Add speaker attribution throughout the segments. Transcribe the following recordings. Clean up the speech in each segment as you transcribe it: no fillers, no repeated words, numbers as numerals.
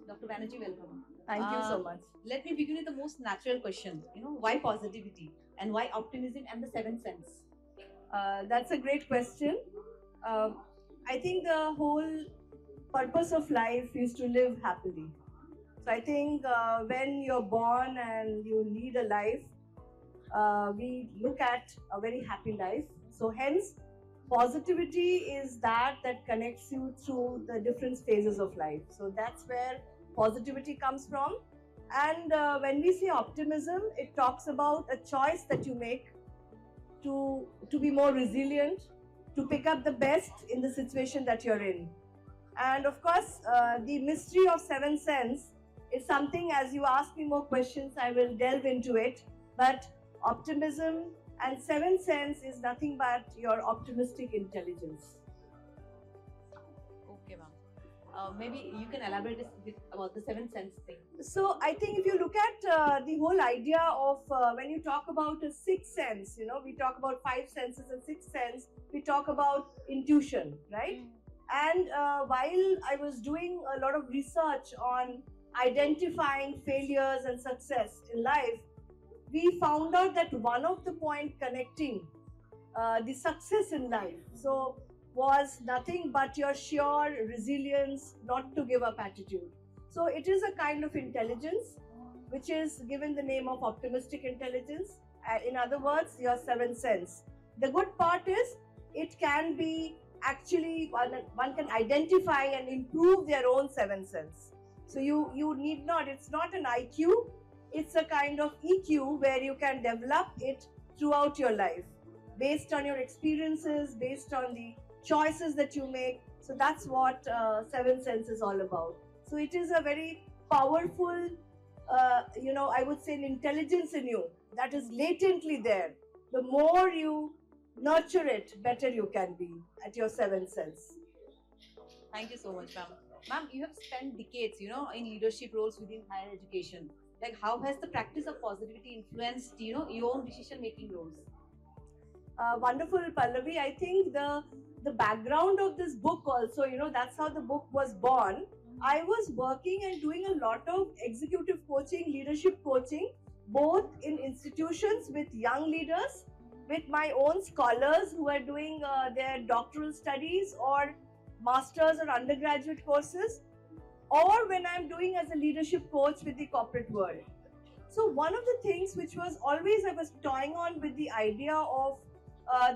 Speaker 1: Dr. Banerjee, welcome.
Speaker 2: Thank you so much.
Speaker 1: Let me begin with the most natural question. Why positivity and why optimism and the seventh sense?
Speaker 2: That's a great question. Uh, I think the whole purpose of life is to live happily. So I think when you're born and you lead a life, we look at a very happy life. So hence, positivity is that connects you through the different phases of life. So that's where positivity comes from. And when we say optimism, it talks about a choice that you make to be more resilient, to pick up the best in the situation that you're in. And of course, the mystery of seven sense is something, as you ask me more questions, I will delve into it. But optimism and seven sense is nothing but your optimistic intelligence.
Speaker 1: Okay, ma'am. Maybe you can elaborate a bit about the seventh sense thing.
Speaker 2: So I think if you look at the whole idea of when you talk about a sixth sense, we talk about five senses and sixth sense, we talk about intuition, right? And while I was doing a lot of research on identifying failures and success in life, we found out that one of the point connecting the success in life was nothing but your sheer resilience, not to give up attitude. So it is a kind of intelligence which is given the name of optimistic intelligence. In other words, your seventh sense. The good part is it can be actually one can identify and improve their own seventh sense. So you need not, it's not an IQ, it's a kind of EQ where you can develop it throughout your life based on your experiences, based on the choices that you make. So that's what seventh sense is all about. So it is a very powerful, I would say an intelligence in you that is latently there. The more you nurture it, better you can be at your seventh sense.
Speaker 1: Thank you so much, ma'am. Ma'am, you have spent decades, in leadership roles within higher education. Like, how has the practice of positivity influenced, your own decision-making roles?
Speaker 2: Wonderful, Pallavi. I think the background of this book also, that's how the book was born. I was working and doing a lot of executive coaching, leadership coaching, both in institutions with young leaders, with my own scholars who are doing their doctoral studies or master's or undergraduate courses, or when I'm doing as a leadership coach with the corporate world. So one of the things which was always I was toying on with the idea of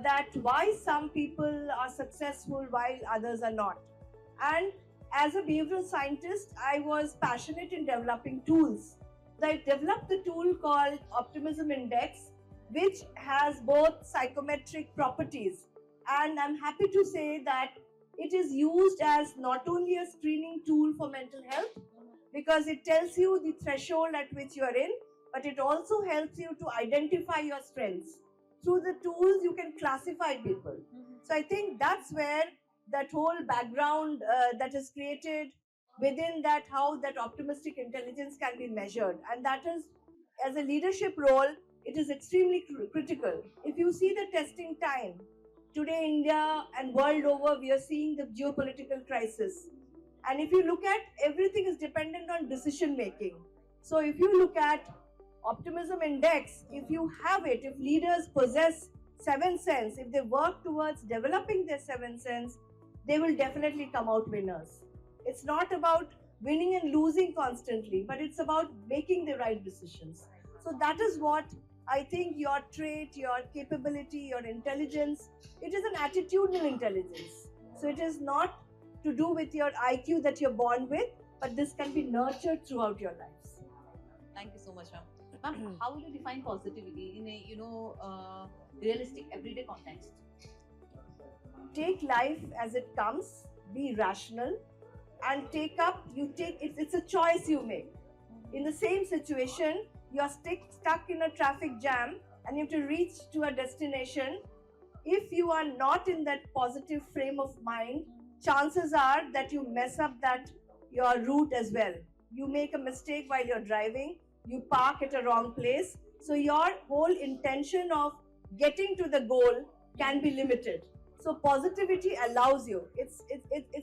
Speaker 2: that why some people are successful while others are not. And as a behavioral scientist, I was passionate in developing tools. So I developed the tool called Optimism Index, which has both psychometric properties. And I'm happy to say that it is used as not only a screening tool for mental health, because it tells you the threshold at which you are in, but it also helps you to identify your strengths. Through the tools, you can classify people. So I think that's where that whole background that is created within that, how that optimistic intelligence can be measured. And that is, as a leadership role, it is extremely critical. If you see the testing time, today India and world over, we are seeing the geopolitical crisis. And if you look at, everything is dependent on decision making. So if you look at Optimism Index, if you have it, if leaders possess seventh sense, if they work towards developing their seventh sense, they will definitely come out winners. It's not about winning and losing constantly, but it's about making the right decisions. So that is what I think your trait, your capability, your intelligence, it is an attitudinal intelligence. So it is not to do with your IQ that you're born with, but this can be nurtured throughout your lives.
Speaker 1: Thank you so much, ma'am. Ma'am, how will you define positivity in a realistic everyday context?
Speaker 2: Take life as it comes, be rational, and take up. It's a choice you make. In the same situation, you're stuck in a traffic jam and you have to reach to a destination. If you are not in that positive frame of mind, chances are that you mess up your route as well. You make a mistake while you're driving, you park at a wrong place. So your whole intention of getting to the goal can be limited. So positivity allows you. It's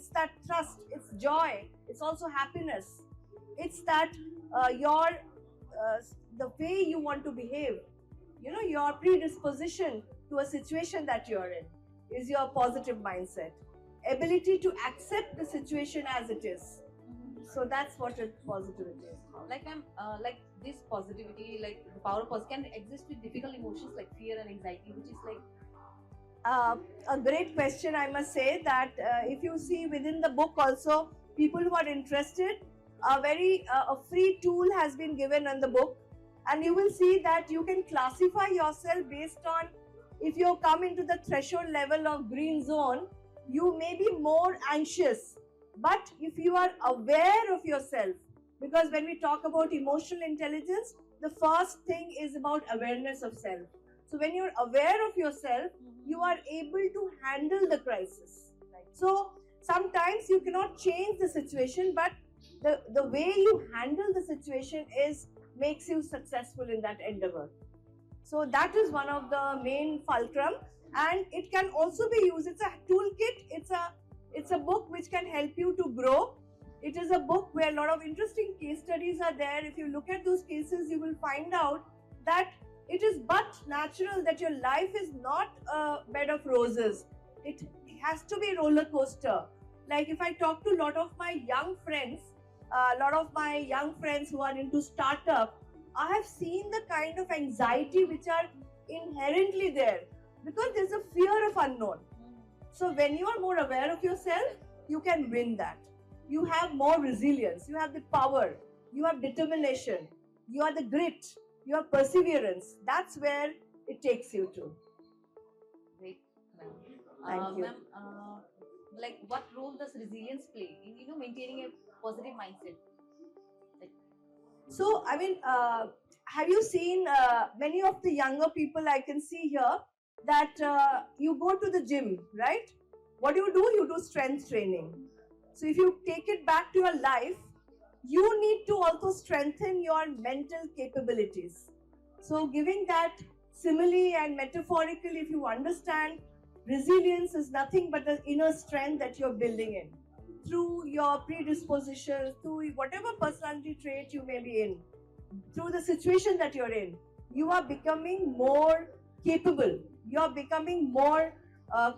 Speaker 2: that trust, it's joy, it's also happiness. It's that the way you want to behave, your predisposition to a situation that you're in is your positive mindset, ability to accept the situation as it is. So that's what positivity is.
Speaker 1: Like ma'am, like this positivity, like the power of positivity, can exist with difficult emotions like fear and anxiety, which is like
Speaker 2: A great question, I must say that if you see within the book also, people who are interested, a free tool has been given in the book, and you will see that you can classify yourself based on if you come into the threshold level of green zone, you may be more anxious. But if you are aware of yourself, because when we talk about emotional intelligence, the first thing is about awareness of self. So when you're aware of yourself, you are able to handle the crisis. So sometimes you cannot change the situation, but the way you handle the situation makes you successful in that endeavor. So that is one of the main fulcrum, and it can also be used. It's a toolkit. It's a book which can help you to grow. It is a book where a lot of interesting case studies are there. If you look at those cases, you will find out that it is but natural that your life is not a bed of roses. It has to be roller coaster. Like if I talk to a lot of my young friends who are into startup, I have seen the kind of anxiety which are inherently there because there's a fear of unknown. So when you are more aware of yourself, you can win that. You have more resilience, you have the power, you have determination, you have the grit, you have perseverance. That's where it takes you to.
Speaker 1: great, ma'am.
Speaker 2: Thank you.
Speaker 1: Ma'am, like what role does resilience play in maintaining a positive mindset?
Speaker 2: So, I mean, have you seen many of the younger people I can see here that you go to the gym, right? What do? You do strength training. So, if you take it back to your life, you need to also strengthen your mental capabilities. So, giving that simile and metaphorically, if you understand, resilience is nothing but the inner strength that you're building in through your predispositions, through whatever personality trait you may be in, through the situation that you're in. You are becoming more capable. You are becoming more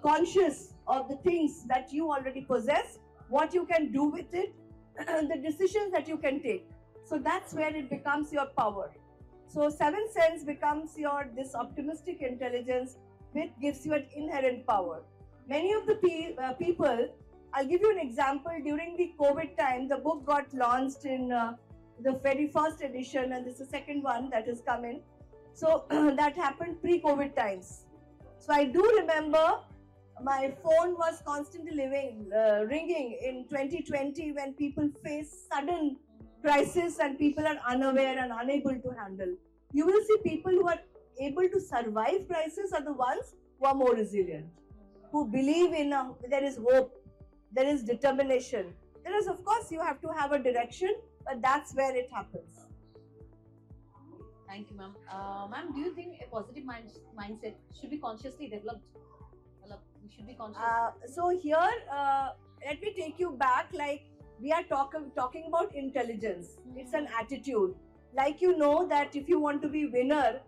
Speaker 2: conscious of the things that you already possess, what you can do with it, the decisions that you can take. So that's where it becomes your power. So seventh sense becomes this optimistic intelligence, which gives you an inherent power. Many of the people, I'll give you an example. During the COVID time, the book got launched in the very first edition, and this is the second one that has come in. So that happened pre-COVID times. So I do remember my phone was constantly ringing in 2020 when people face sudden crisis and people are unaware and unable to handle. You will see people who are able to survive crisis are the ones who are more resilient, who believe in there is hope, there is determination. There is, of course, you have to have a direction, but that's where it happens.
Speaker 1: Thank you, ma'am. Ma'am, do you think a positive mindset should be consciously developed? We should be conscious.
Speaker 2: So here, let me take you back. Like we are talking about intelligence. It's an attitude. Like you know that if you want to be winner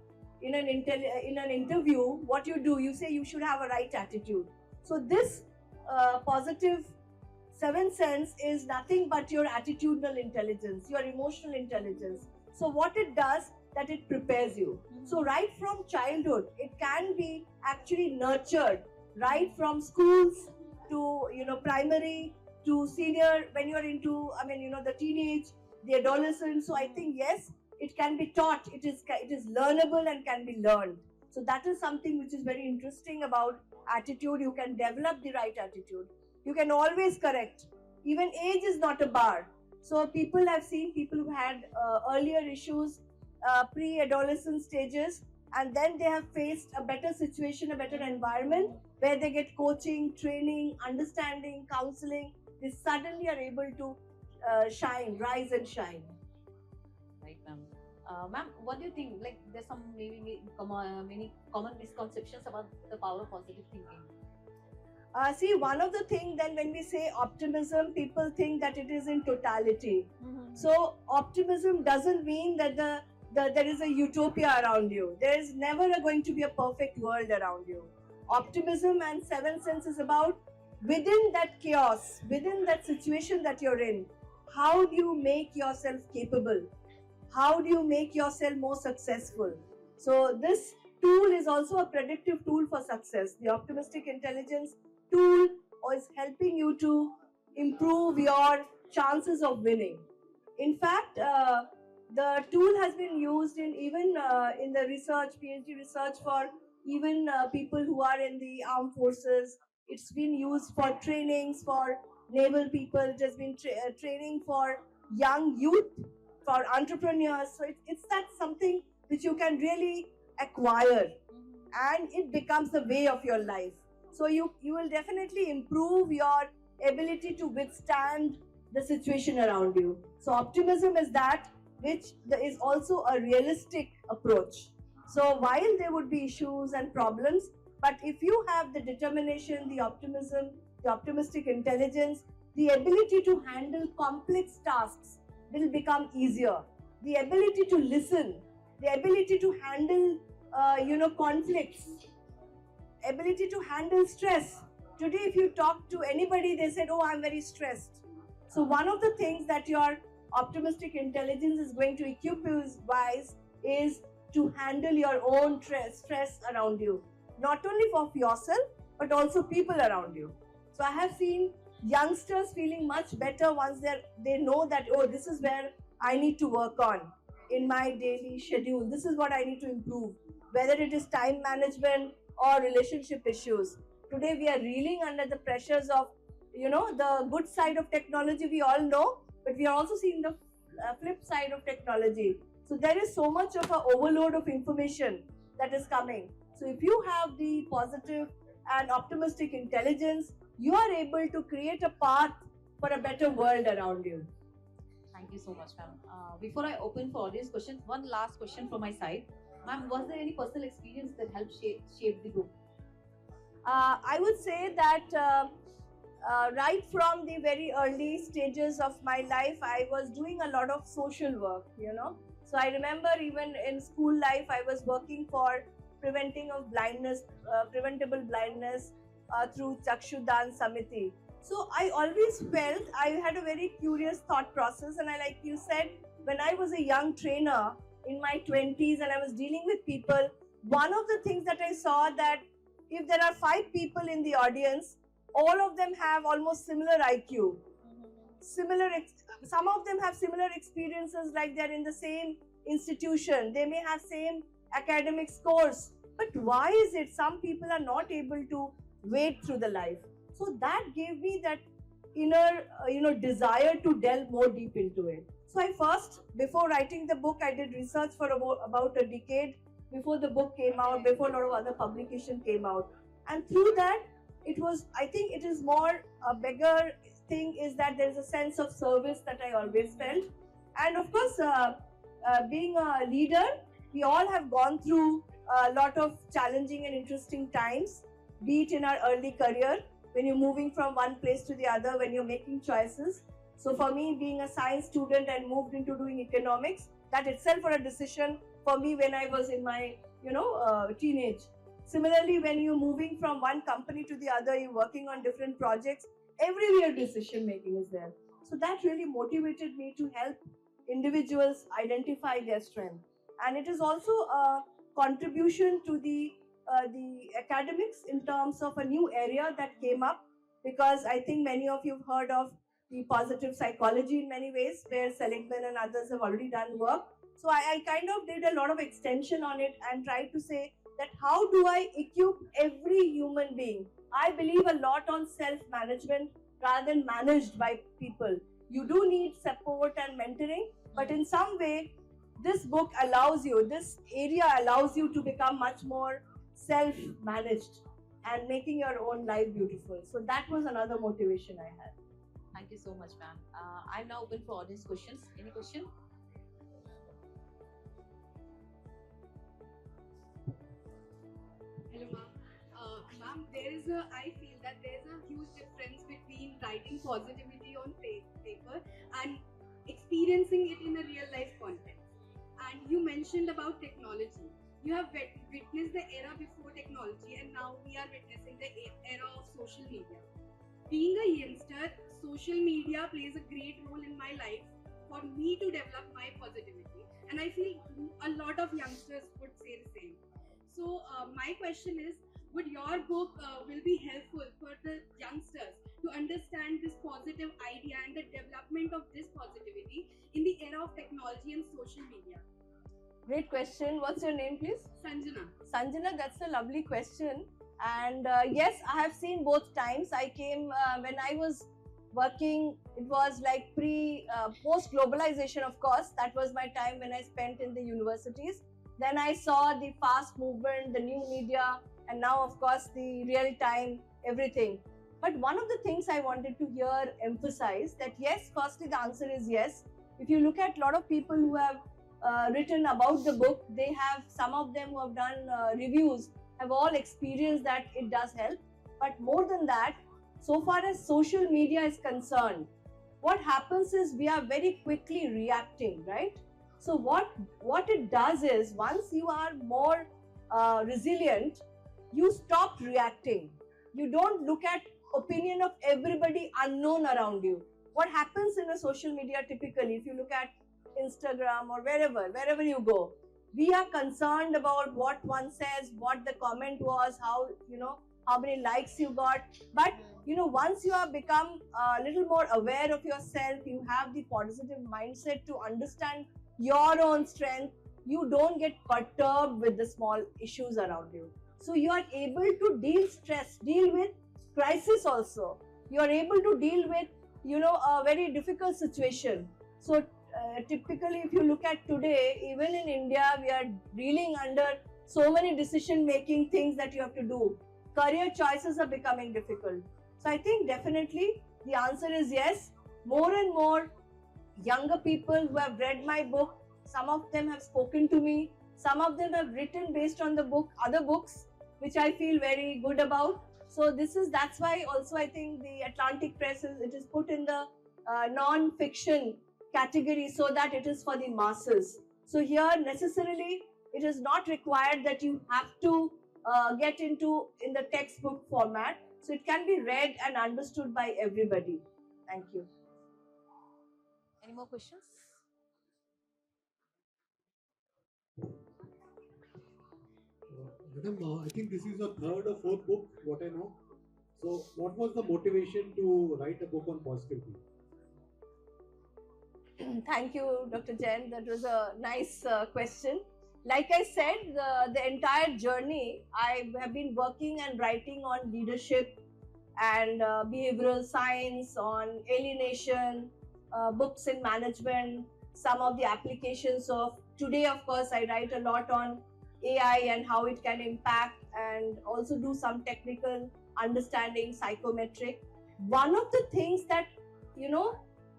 Speaker 2: in an interview, what you do, you say you should have a right attitude. So this positive seventh sense is nothing but your attitudinal intelligence, your emotional intelligence. So what it does, that it prepares you. So right from childhood, it can be actually nurtured, right from schools to primary to senior, when you're into the teenage, the adolescent. So I think yes, it can be taught. It is learnable and can be learned. So that is something which is very interesting about attitude. You can develop the right attitude. You can always correct. Even age is not a bar. So people have seen people who had earlier issues, pre-adolescent stages, and then they have faced a better situation, a better environment where they get coaching, training, understanding, counseling. They suddenly are able to rise and shine.
Speaker 1: Right, ma'am. Ma'am, what do you think? Like, there's some many common misconceptions about the power of positive thinking.
Speaker 2: See, one of the things then when we say optimism, people think that it is in totality. So optimism doesn't mean that there is a utopia around you. There is never going to be a perfect world around you. Optimism and seven sense is about within that chaos, within that situation that you're in, how do you make yourself capable? How do you make yourself more successful? So this tool is also a predictive tool for success. The optimistic intelligence tool is helping you to improve your chances of winning. In fact, the tool has been used in even in the research, PhD research for even people who are in the armed forces. It's been used for trainings for naval people. It has been training for young youth, for entrepreneurs. So it's that something which you can really acquire, and it becomes the way of your life. So you will definitely improve your ability to withstand the situation around you. So optimism is that which is also a realistic approach. So while there would be issues and problems, but if you have the determination, the optimism, the optimistic intelligence, the ability to handle complex tasks will become easier. The ability to listen, the ability to handle conflicts, ability to handle stress. Today, if you talk to anybody, they said, "Oh, I'm very stressed." So one of the things that your optimistic intelligence is going to equip you wise is to handle your own stress around you, not only for yourself but also people around you. So I have seen youngsters feeling much better once they know that, oh, this is where I need to work on in my daily schedule. This is what I need to improve, whether it is time management or relationship issues. Today we are reeling under the pressures of, the good side of technology we all know, but we are also seeing the flip side of technology. So there is so much of an overload of information that is coming. So if you have the positive and optimistic intelligence, you are able to create a path for a better world around you.
Speaker 1: Thank you so much, ma'am. Before I open for audience questions, one last question from my side. Ma'am, was there any personal experience that helped shape the book?
Speaker 2: I would say that right from the very early stages of my life, I was doing a lot of social work. So I remember even in school life, I was working for preventing of blindness, preventable blindness through Chakshudan Samiti. So I always felt I had a very curious thought process, and like you said, when I was a young trainer in my 20s and I was dealing with people, one of the things that I saw that if there are 5 people in the audience, all of them have almost similar IQ. Some of them have similar experiences, like they're in the same institution. They may have same academic scores. But why is it some people are not able to wade through the life? So that gave me that inner, desire to delve more deep into it. So I first, before writing the book, I did research for about a decade before the book came out, before a lot of other publication came out. And through that, I think it is more a bigger thing is that there is a sense of service that I always felt. And of course, being a leader, we all have gone through a lot of challenging and interesting times, be it in our early career, when you're moving from one place to the other, when you're making choices. So for me, being a science student and moved into doing economics, that itself was a decision for me when I was in my, teenage. Similarly, when you're moving from one company to the other, you're working on different projects, everywhere decision making is there. So that really motivated me to help individuals identify their strength. And it is also a contribution to the academics in terms of a new area that came up, because I think many of you have heard of the positive psychology in many ways, where Seligman and others have already done work. So I kind of did a lot of extension on it and tried to say that how do I equip every human being? I believe a lot on self-management rather than managed by people. You do need support and mentoring, but in some way, this book allows you, this area allows you to become much more self-managed and making your own life beautiful. So that was another motivation I had.
Speaker 1: Thank you so much, ma'am. I'm now open for audience questions. Any question?
Speaker 3: Hello, ma'am. Ma'am, I feel that there's a huge difference between writing positivity on paper and experiencing it in a real life context. And you mentioned about technology. You have witnessed the era before technology, and now we are witnessing the era of social media. Being a youngster, social media plays a great role in my life for me to develop my positivity, and I feel a lot of youngsters would say the same. So my question is, would your book will be helpful for the youngsters to understand this positive idea and the development of this positivity in the era of technology and social media?
Speaker 2: Great question. What's your name, please?
Speaker 3: Sanjana.
Speaker 2: Sanjana, that's a lovely question. And yes, I have seen both times. I came when I was working, it was like post globalization, of course. That was my time when I spent in the universities. Then I saw the fast movement, the new media, and now, of course, the real time, everything. But one of the things I wanted to here emphasize that yes, firstly, the answer is yes. If you look at a lot of people who have written about the book, they have, some of them who have done reviews, have all experienced that it does help. But more than that, so far as social media is concerned, what happens is we are very quickly reacting, right? So what it does is, once you are more resilient, you stop reacting. You don't look at opinion of everybody unknown around you. What happens in a social media typically, if you look at Instagram or wherever you go, we are concerned about what one says, what the comment was, how many likes you got. But once you have become a little more aware of yourself, you have the positive mindset to understand your own strength, you don't get perturbed with the small issues around you. So you are able to deal with crisis also. You are able to deal with a very difficult situation. So typically, if you look at today, even in India, we are dealing under so many decision-making things that you have to do. Career choices are becoming difficult. So I think definitely the answer is yes. More and more younger people who have read my book, some of them have spoken to me, some of them have written based on the book, other books, which I feel very good about. So that's why also I think the Atlantic Press it is put in the non-fiction category so that it is for the masses. So here necessarily it is not required that you have to get in the textbook format. So it can be read and understood by everybody. Thank you.
Speaker 1: Any more questions?
Speaker 4: Madam, I think this is your third or fourth book, what I know. So, what was the motivation to write a book on positivity?
Speaker 2: Thank you, Dr. Jain. That was a nice question. Like I said, the entire journey, I have been working and writing on leadership and behavioral science, on alienation, books in management, some of the applications of today. Of course, I write a lot on AI and how it can impact, and also do some technical understanding, psychometric. One of the things that,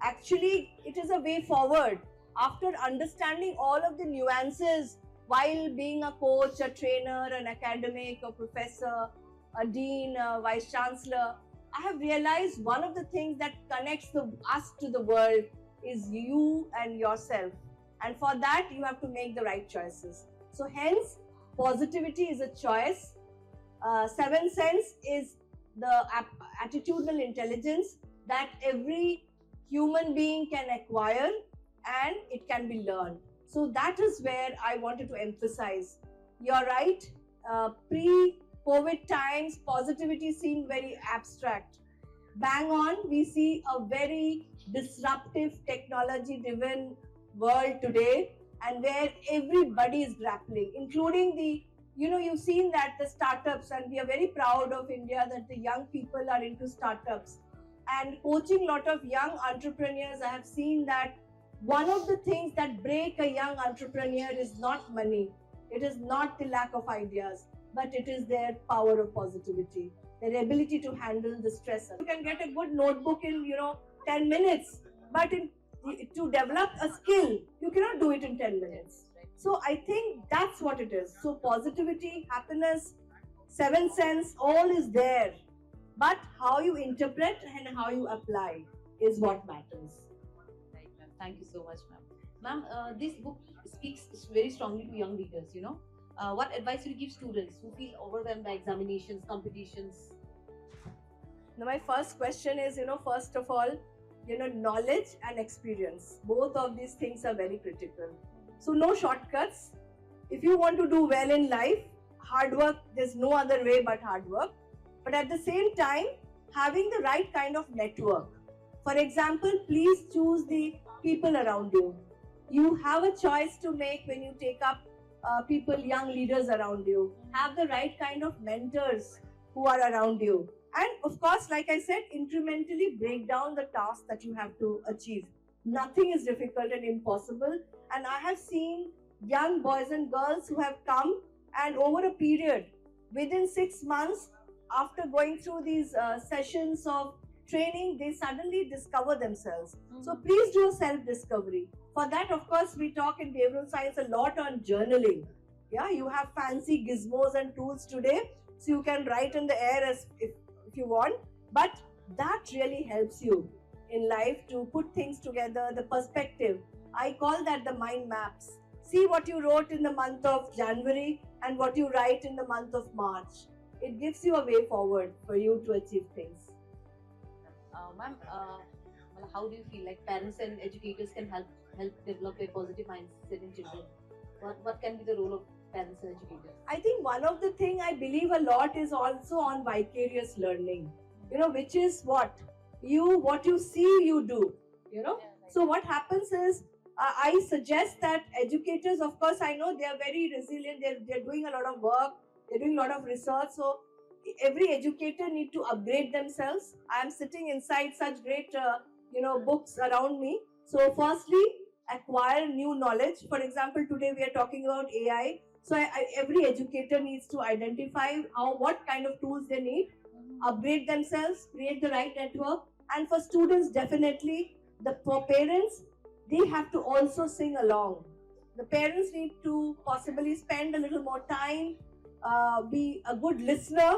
Speaker 2: actually it is a way forward after understanding all of the nuances while being a coach, a trainer, an academic, a professor, a dean, a vice chancellor. I have realized one of the things that connects us to the world is you and yourself. And for that, you have to make the right choices. So hence, positivity is a choice. Seventh sense is the attitudinal intelligence that every human being can acquire, and it can be learned. So that is where I wanted to emphasize. You're right. Pre-COVID times, positivity seemed very abstract. Bang on, we see a very disruptive, technology-driven world today, and where everybody is grappling, including you've seen that the startups, and we are very proud of India that the young people are into startups. And coaching a lot of young entrepreneurs, I have seen that one of the things that break a young entrepreneur is not money. It is not the lack of ideas, but it is their power of positivity, their ability to handle the stress. You can get a good notebook in 10 minutes, but to develop a skill, you cannot do it in 10 minutes. So I think that's what it is. So positivity, happiness, seventh sense, all is there. but how you interpret and how you apply is what matters.
Speaker 1: Right, ma'am. Thank you so much, ma'am. Ma'am, this book speaks very strongly to young readers. What advice will you give students who feel overwhelmed by examinations, competitions?
Speaker 2: Now, my first question is, first of all, knowledge and experience. Both of these things are very critical. So, no shortcuts. If you want to do well in life, hard work, there's no other way but hard work. But at the same time, having the right kind of network. For example, please choose the people around you. You have a choice to make when you take up people, young leaders around you. Have the right kind of mentors who are around you. And of course, like I said, incrementally break down the task that you have to achieve. Nothing is difficult and impossible. And I have seen young boys and girls who have come, and over a period, within 6 months, after going through these sessions of training, they suddenly discover themselves. So please do a self-discovery. For that, of course, we talk in behavioral science a lot on journaling. Yeah, you have fancy gizmos and tools today, so you can write in the air as if you want, but that really helps you in life to put things together, the perspective. I call that the mind maps. See what you wrote in the month of January and what you write in the month of March. It gives you a way forward for you to achieve things.
Speaker 1: Ma'am, how do you feel like parents and educators can help develop a positive mindset in children? What can be the role of parents and educators?
Speaker 2: I think one of the thing I believe a lot is also on vicarious learning, which is what you see, you do, So what happens is, I suggest that educators, of course, I know they are very resilient. They're doing a lot of work. They're doing a lot of research. So every educator need to upgrade themselves. I am sitting inside such great, books around me. So firstly, acquire new knowledge. For example, today we are talking about AI. So every educator needs to identify what kind of tools they need, upgrade themselves, create the right network. And for students, definitely, for parents, they have to also sing along. The parents need to possibly spend a little more time, be a good listener.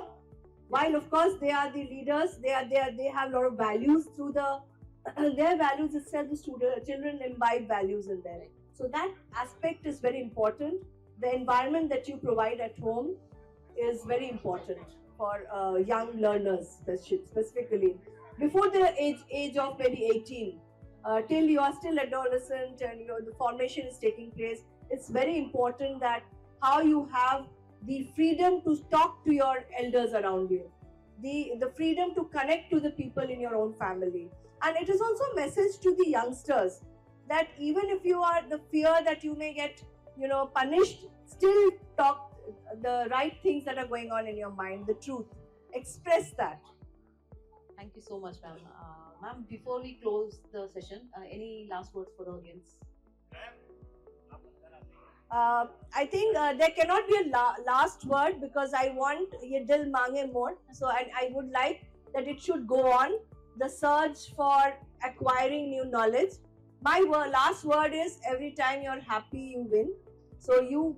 Speaker 2: While of course they are the leaders, they have a lot of values through their values itself. The children imbibe values in there. So that aspect is very important. The environment that you provide at home is very important for young learners, specifically before the age of maybe 18. Till you are still adolescent and the formation is taking place, it's very important that how you have the freedom to talk to your elders around you, the freedom to connect to the people in your own family. And it is also a message to the youngsters that even if you are the fear that you may get punished, still talk the right things that are going on in your mind, the truth, express that.
Speaker 1: Thank you so much, ma'am. Ma'am, before we close the session, any last words for the audience?
Speaker 2: I think there cannot be a last word, because I want ye dil mange more. So I would like that it should go on, the search for acquiring new knowledge. My last word is, every time you're happy, you win. So you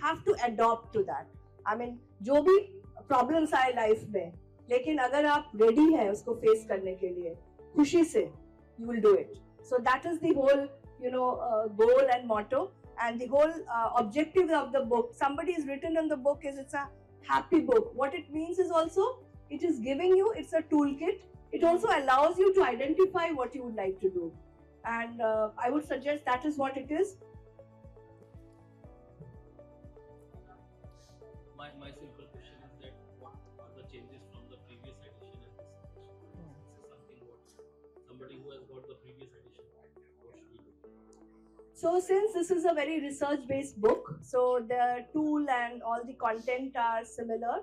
Speaker 2: have to adopt to that. I mean, जो भी problems आए life में, लेकिन अगर आप ready हैं उसको face करने के लिए, खुशी से, you will do it. So that is the whole goal and motto, and the whole objective of the book. Somebody has written in the book is it's a happy book. What it means is also, it is giving you, it's a toolkit. It also allows you to identify what you would like to do, and I would suggest that is what it is.
Speaker 5: My simple question is that what are the changes from the previous edition and this edition? This is something what somebody who has got the previous edition, what should he do?
Speaker 2: So since this is a very research-based book, so the tool and all the content are similar.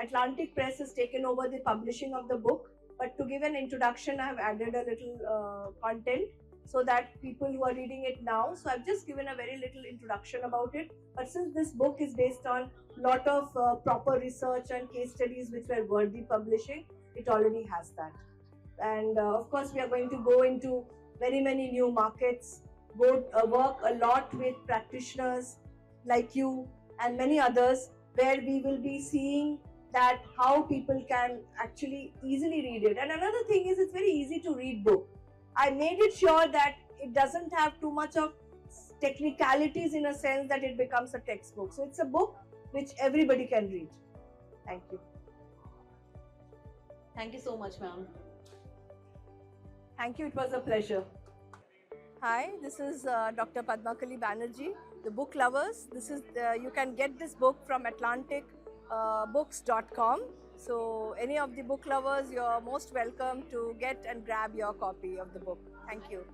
Speaker 2: Atlantic Press has taken over the publishing of the book, but to give an introduction, I have added a little content so that people who are reading it now, so I've just given a very little introduction about it. But since this book is based on a lot of proper research and case studies which were worthy publishing, it already has that. And of course, we are going to go into very many new markets, work a lot with practitioners like you and many others, where we will be seeing that how people can actually easily read it. And another thing is, it's very easy to read book. I made it sure that it doesn't have too much of technicalities in a sense that it becomes a textbook. So it's a book which everybody can read. Thank you.
Speaker 1: Thank you so much, ma'am.
Speaker 2: Thank you. It was a pleasure. Hi, this is Dr. Padmakali Banerjee, the book lovers. This is you can get this book from atlanticbooks.com. So any of the book lovers, you're most welcome to get and grab your copy of the book. Thank you.